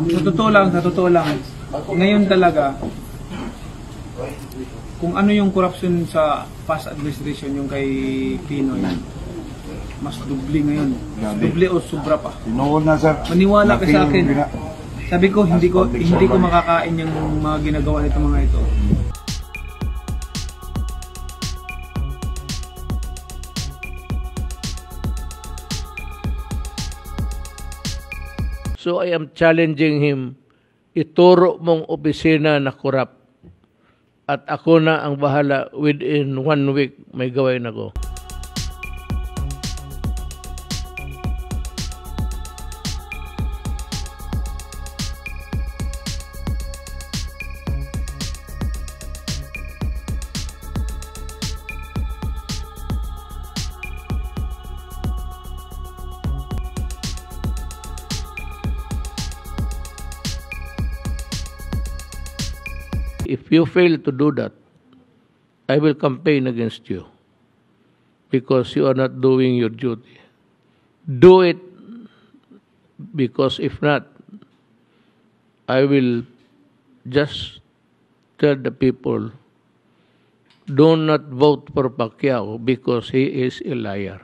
Sa totoo lang, ngayon talaga, kung ano yung corruption sa past administration, yung kay Pinoy, mas dubli ngayon. Mas dubli o sobra pa. Tinuod na, sir. Maniwala ka sa akin. Sabi ko, hindi ko makakain yung mga ginagawa nito mga ito. So I am challenging him, ituro mong opisina na korap at ako na ang bahala, within 1 week may gawin ako. If you fail to do that, I will campaign against you because you are not doing your duty. Do it, because if not, I will just tell the people, do not vote for Pacquiao because he is a liar.